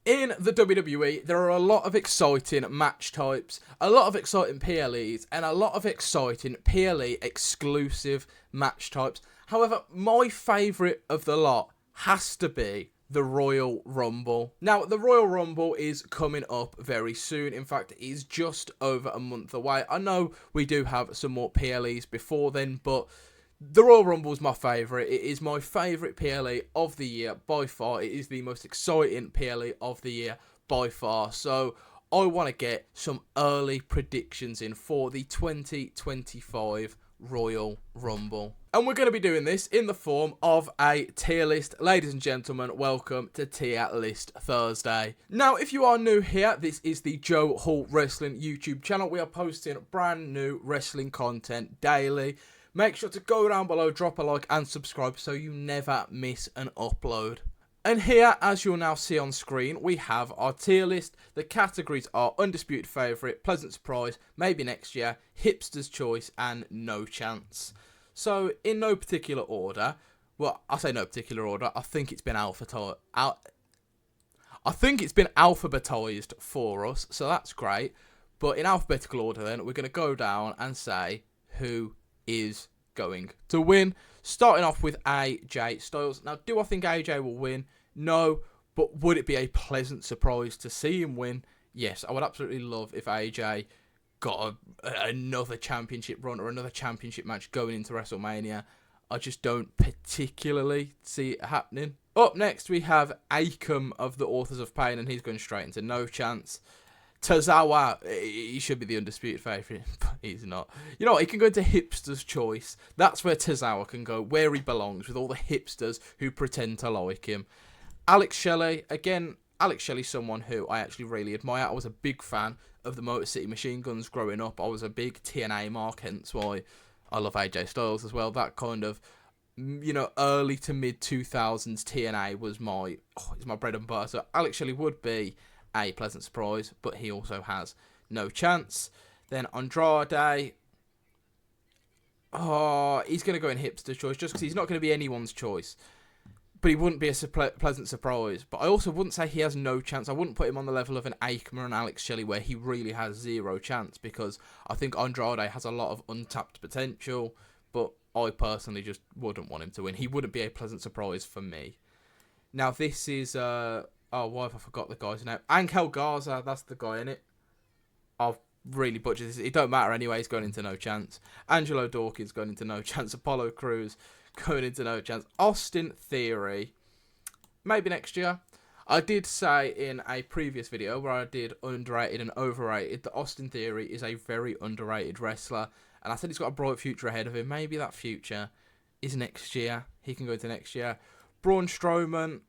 In the WWE, there are a lot of exciting match types, a lot of exciting PLEs, and a lot of exciting PLE exclusive match types. However, my favourite of the lot has to be the Royal Rumble. Now, the Royal Rumble is coming up very soon. In fact, it is just over a month away. I know we do have some more PLEs before then, but the Royal Rumble is my favourite. It is my favourite PLE of the year by far. It is the most exciting PLE of the year by far. So I want to get some early predictions in for the 2025 Royal Rumble. And we're going to be doing this in the form of a tier list. Ladies and gentlemen, welcome to Tier List Thursday. Now, if you are new here, this is the Joe Hall Wrestling YouTube channel. We are posting brand new wrestling content daily. Make sure to go down below, drop a like and subscribe so you never miss an upload. And here, as you'll now see on screen, we have our tier list. The categories are Undisputed Favourite, Pleasant Surprise, Maybe Next Year, Hipster's Choice and No Chance. So, in no particular order, well, I say no particular order, I think it's been alphabetised for us, so that's great. But in alphabetical order then, we're going to go down and say who is going to win. Starting off with AJ Styles. Now, do I think AJ will win? No, but would it be a pleasant surprise to see him win? Yes, I would absolutely love if AJ got another championship run or another championship match going into WrestleMania. I just don't particularly see it happening. Up next, we have Akam of the Authors of Pain, and he's going straight into No Chance. Tozawa, he should be the undisputed favourite, but he's not. You know what, he can go into Hipster's Choice. That's where Tozawa can go, where he belongs, with all the hipsters who pretend to like him. Alex Shelley, again, Alex Shelley's someone who I actually really admire. I was a big fan of the Motor City Machine Guns growing up. I was a big TNA mark, hence why I love AJ Styles as well. That kind of, you know, early to mid 2000s TNA was my bread and butter. So Alex Shelley would be a pleasant surprise, but he also has no chance. Then Andrade, he's going to go in Hipster's Choice just because he's not going to be anyone's choice. But he wouldn't be a pleasant surprise. But I also wouldn't say he has no chance. I wouldn't put him on the level of an Akam or an Alex Shelley where he really has zero chance, because I think Andrade has a lot of untapped potential, but I personally just wouldn't want him to win. He wouldn't be a pleasant surprise for me. Now this is why have I forgot the guy's name? Angel Garza, that's the guy in it. I've really butchered this. It don't matter anyway, he's going into No Chance. Angelo Dawkins going into No Chance. Apollo Crews going into No Chance. Austin Theory, maybe next year. I did say in a previous video where I did underrated and overrated that Austin Theory is a very underrated wrestler. And I said he's got a bright future ahead of him. Maybe that future is next year. He can go into next year. Braun Strowman,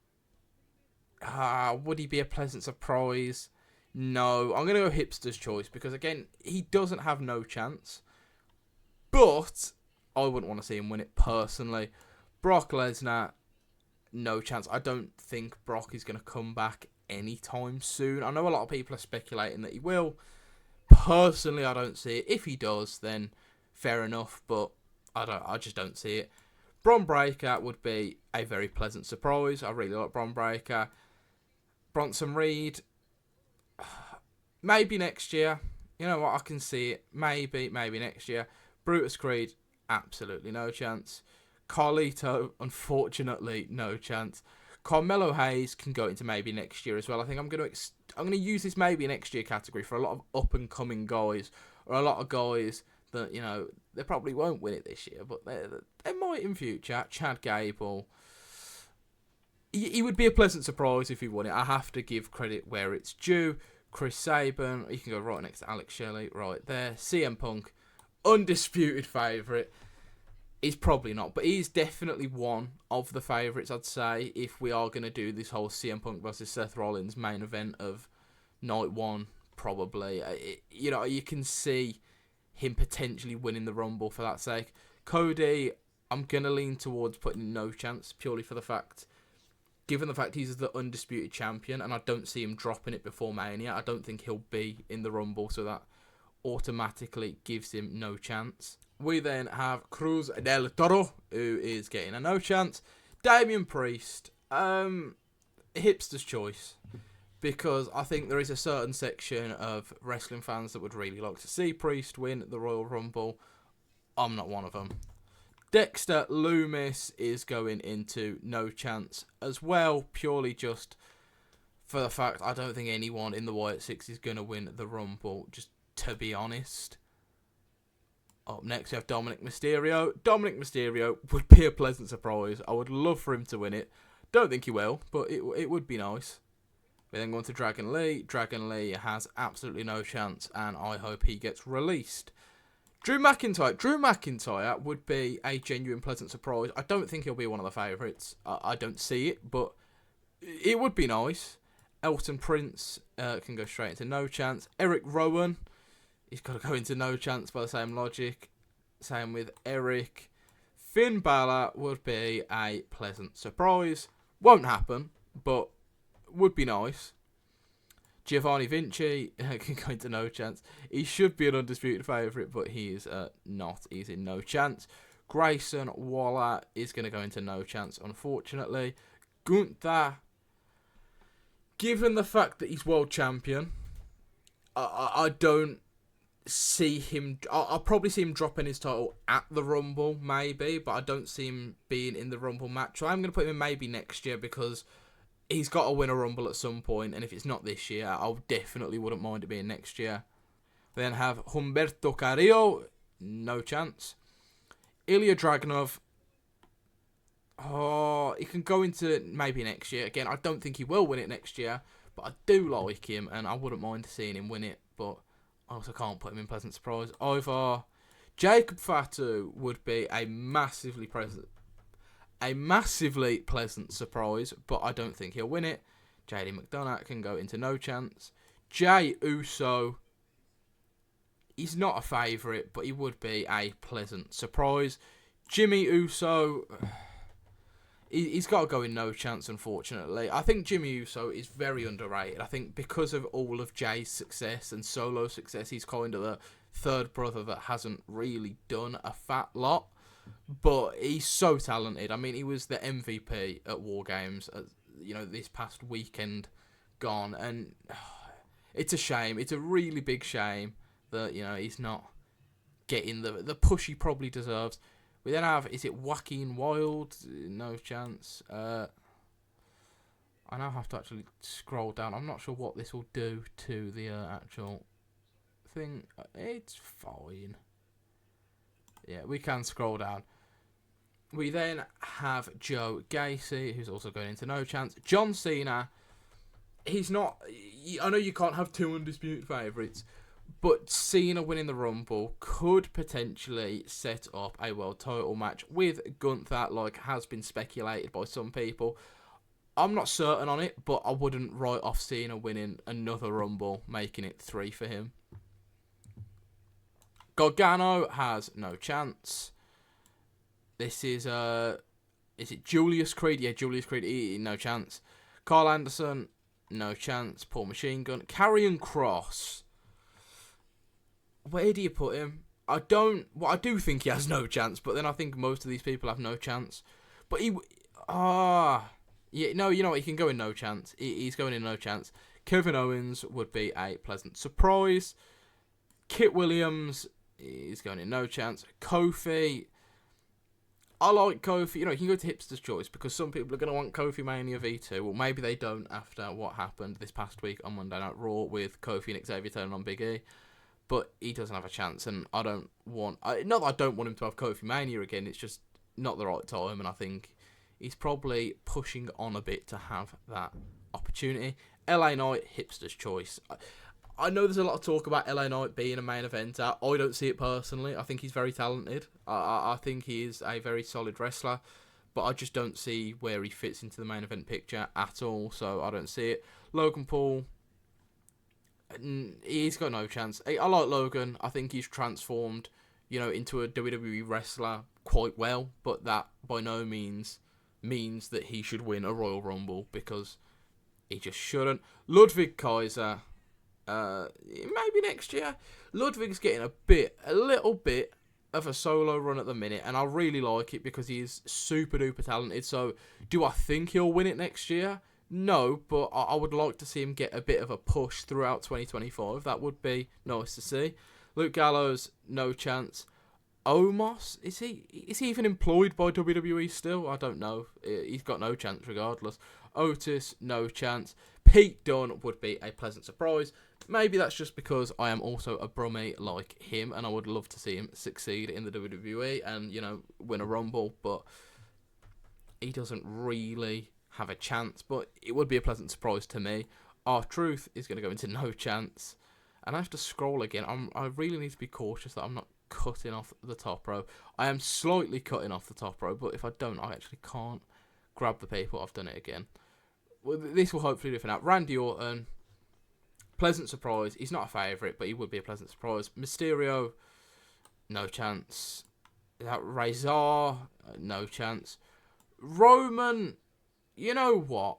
would he be a pleasant surprise? No, I'm going to go Hipster's Choice because, again, he doesn't have no chance. But I wouldn't want to see him win it personally. Brock Lesnar, no chance. I don't think Brock is going to come back anytime soon. I know a lot of people are speculating that he will. Personally, I don't see it. If he does, then fair enough, but I just don't see it. Bron Breakker would be a very pleasant surprise. I really like Bron Breakker. Bronson Reed, maybe next year. You know what, I can see it. Maybe next year. Brutus Creed, absolutely no chance. Carlito, unfortunately, no chance. Carmelo Hayes can go into maybe next year as well. I think I'm going to use this maybe next year category for a lot of up and coming guys, or a lot of guys that, you know, they probably won't win it this year, but they might in future. Chad Gable, he would be a pleasant surprise if he won it. I have to give credit where it's due. Chris Sabin, you can go right next to Alex Shelley, right there. CM Punk, undisputed favourite. He's probably not, but he's definitely one of the favourites, I'd say, if we are going to do this whole CM Punk versus Seth Rollins main event of night one, probably. You know, you can see him potentially winning the Rumble for that sake. Cody, I'm going to lean towards putting no chance, purely for the fact, given the fact he's the undisputed champion, and I don't see him dropping it before Mania. I don't think he'll be in the Rumble, so that automatically gives him no chance. We then have Cruz del Toro, who is getting a no chance. Damian Priest, Hipster's Choice. because I think there is a certain section of wrestling fans that would really like to see Priest win the Royal Rumble. I'm not one of them. Dexter Lumis is going into no chance as well, purely just for the fact I don't think anyone in the Wyatt Six is going to win the Rumble, just to be honest. Up next we have Dominic Mysterio. Dominic Mysterio would be a pleasant surprise. I would love for him to win it. Don't think he will, but it would be nice. We then go on to Dragon Lee. Dragon Lee has absolutely no chance, and I hope he gets released. Drew McIntyre. Drew McIntyre would be a genuine pleasant surprise. I don't think he'll be one of the favourites. I don't see it, but it would be nice. Elton Prince can go straight into no chance. Eric Rowan, he's got to go into no chance by the same logic. Same with Eric. Finn Balor would be a pleasant surprise. Won't happen, but would be nice. Giovanni Vinci can go into no chance. He should be an undisputed favourite, but he is not. He's in no chance. Grayson Waller is going to go into no chance, unfortunately. Gunther, given the fact that he's world champion, I don't see him. I'll probably see him dropping his title at the Rumble, maybe, but I don't see him being in the Rumble match. So I'm going to put him in maybe next year, because he's got to win a Rumble at some point, and if it's not this year, I definitely wouldn't mind it being next year. We then have Humberto Carrillo, no chance. Ilya Dragunov, he can go into maybe next year. Again, I don't think he will win it next year, but I do like him, and I wouldn't mind seeing him win it, but I also can't put him in pleasant surprise either. Jacob Fatu would be a massively pleasant surprise, but I don't think he'll win it. JD McDonough can go into no chance. Jey Uso, he's not a favourite, but he would be a pleasant surprise. Jimmy Uso, he's got to go in no chance, unfortunately. I think Jimmy Uso is very underrated. I think because of all of Jay's success and solo success, he's kind of the third brother that hasn't really done a fat lot. But he's so talented. I mean, he was the MVP at War Games, this past weekend gone. And it's a shame. It's a really big shame that, he's not getting the push he probably deserves. We then have, is it Joaquin Wilde? No chance. I now have to actually scroll down. I'm not sure what this will do to the actual thing. It's fine. Yeah, we can scroll down. We then have Joe Gacy, who's also going into no chance. John Cena, he's not. I know you can't have two undisputed favourites, but Cena winning the Rumble could potentially set up a world title match with Gunther, like has been speculated by some people. I'm not certain on it, but I wouldn't write off Cena winning another Rumble, making it 3 for him. Gargano has no chance. This is it Julius Creed? Yeah, Julius Creed, no chance. Carl Anderson, no chance. Paul Machine Gun. Karrion Kross, where do you put him? I do think he has no chance, but then I think most of these people have no chance. But you know what, he can go in no chance. He's going in no chance. Kevin Owens would be a pleasant surprise. Kit Williams, he's going in no chance. Kofi, I like Kofi. You can go to Hipster's Choice, because some people are going to want Kofi Mania V2. Well, maybe they don't after what happened this past week on Monday Night Raw with Kofi and Xavier turning on Big E. But he doesn't have a chance, and I don't want... not that I don't want him to have Kofi Mania again, it's just not the right time, and I think he's probably pushing on a bit to have that opportunity. LA Knight, Hipster's Choice. I know there's a lot of talk about LA Knight being a main eventer. I don't see it personally. I think he's very talented. I think he is a very solid wrestler, but I just don't see where he fits into the main event picture at all, so I don't see it. Logan Paul, he's got no chance. I like Logan. I think he's transformed, into a WWE wrestler quite well, but that by no means means that he should win a Royal Rumble, because he just shouldn't. Ludwig Kaiser, maybe next year. Ludwig's getting a little bit of a solo run at the minute, and I really like it because he is super duper talented. So, do I think he'll win it next year? No, but I would like to see him get a bit of a push throughout 2025. That would be nice to see. Luke Gallows, no chance. Omos, is he even employed by WWE still? I don't know. He's got no chance regardless. Otis, no chance. Pete Dunne would be a pleasant surprise. Maybe that's just because I am also a Brummie like him, and I would love to see him succeed in the WWE and, you know, win a Rumble, but he doesn't really have a chance, but it would be a pleasant surprise to me. R-Truth is going to go into no chance. And I have to scroll again. I really need to be cautious that I'm not cutting off the top row. I am slightly cutting off the top row, but if I don't, I actually can't grab the people. I've done it again. Well, this will hopefully do for now. Randy Orton, pleasant surprise. He's not a favourite, but he would be a pleasant surprise. Mysterio, no chance. That Razor, no chance. Roman, you know what?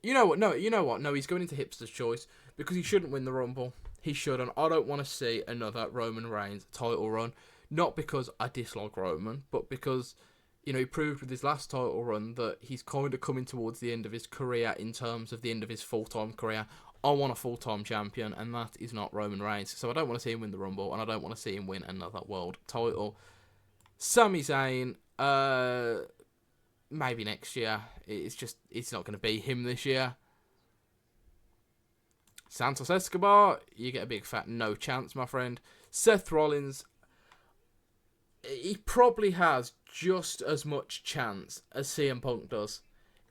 No, he's going into hipster's choice because he shouldn't win the Rumble. He shouldn't. I don't want to see another Roman Reigns title run. Not because I dislike Roman, but because, you know, he proved with his last title run that he's kind of coming towards the end of his career in terms of the end of his full-time career. I want a full-time champion, and that is not Roman Reigns. So I don't want to see him win the Rumble, and I don't want to see him win another world title. Sami Zayn, maybe next year. It's not going to be him this year. Santos Escobar, you get a big fat no chance, my friend. Seth Rollins, he probably has just as much chance as CM Punk does,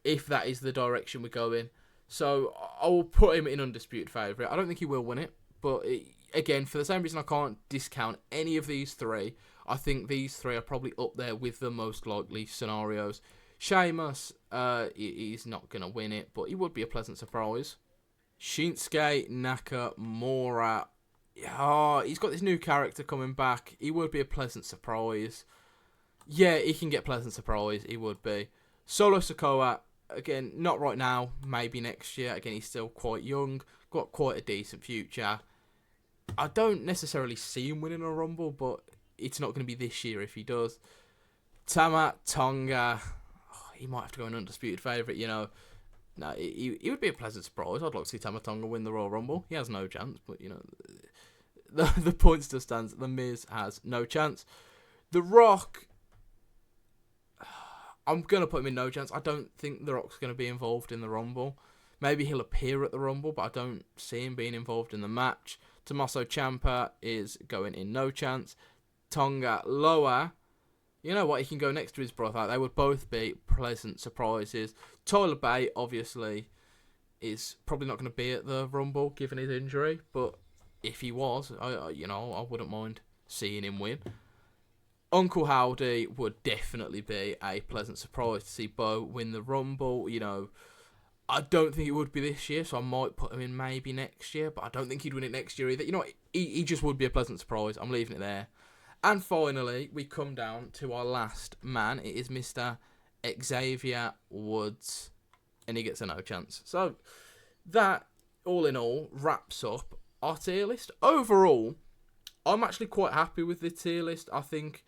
if that is the direction we go in. So I will put him in undisputed favourite. I don't think he will win it, but again, for the same reason I can't discount any of these three, I think these three are probably up there with the most likely scenarios. Sheamus, he's not going to win it, but he would be a pleasant surprise. Shinsuke Nakamura, he's got this new character coming back. He would be a pleasant surprise. Yeah, he can get pleasant surprise. He would be. Solo Sikoa, again, not right now. Maybe next year. Again, he's still quite young. Got quite a decent future. I don't necessarily see him winning a Rumble, but it's not going to be this year if he does. Tama Tonga, he might have to go an undisputed favourite, you know. No, he would be a pleasant surprise. I'd like to see Tama Tonga win the Royal Rumble. He has no chance, but, you know, the point still stands. The Miz has no chance. The Rock, I'm going to put him in no chance. I don't think The Rock's going to be involved in the Rumble. Maybe he'll appear at the Rumble, but I don't see him being involved in the match. Tommaso Ciampa is going in no chance. Tonga Loa, you know what, he can go next to his brother. They would both be pleasant surprises. Tyler Bate, obviously, is probably not going to be at the Rumble, given his injury. But if he was, I wouldn't mind seeing him win. Uncle Howdy would definitely be a pleasant surprise to see Bo win the Rumble. You know, I don't think it would be this year, so I might put him in maybe next year. But I don't think he'd win it next year either. You know what, he just would be a pleasant surprise. I'm leaving it there. And finally, we come down to our last man. It is Mr. Xavier Woods. And he gets a no chance. So, that, all in all, wraps up our tier list. Overall, I'm actually quite happy with the tier list. I think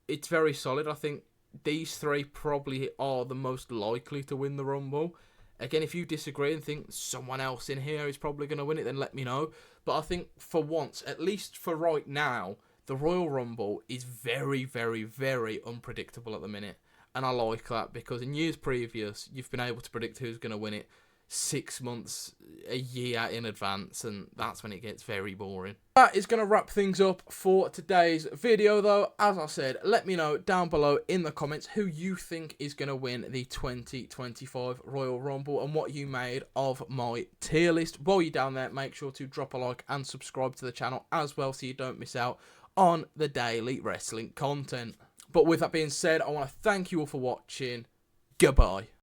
it's very solid. I think these three probably are the most likely to win the Rumble. Again, if you disagree and think someone else in here is probably going to win it, then let me know. But I think for once, at least for right now, the Royal Rumble is very, very, very unpredictable at the minute. And I like that because in years previous, you've been able to predict who's going to win it 6 months, a year in advance, and that's when it gets very boring. That is going to wrap things up for today's video, though. As I said, let me know down below in the comments who you think is going to win the 2025 Royal Rumble and what you made of my tier list. While you're down there, make sure to drop a like and subscribe to the channel as well so you don't miss out on the daily wrestling content. But with that being said, I want to thank you all for watching. Goodbye.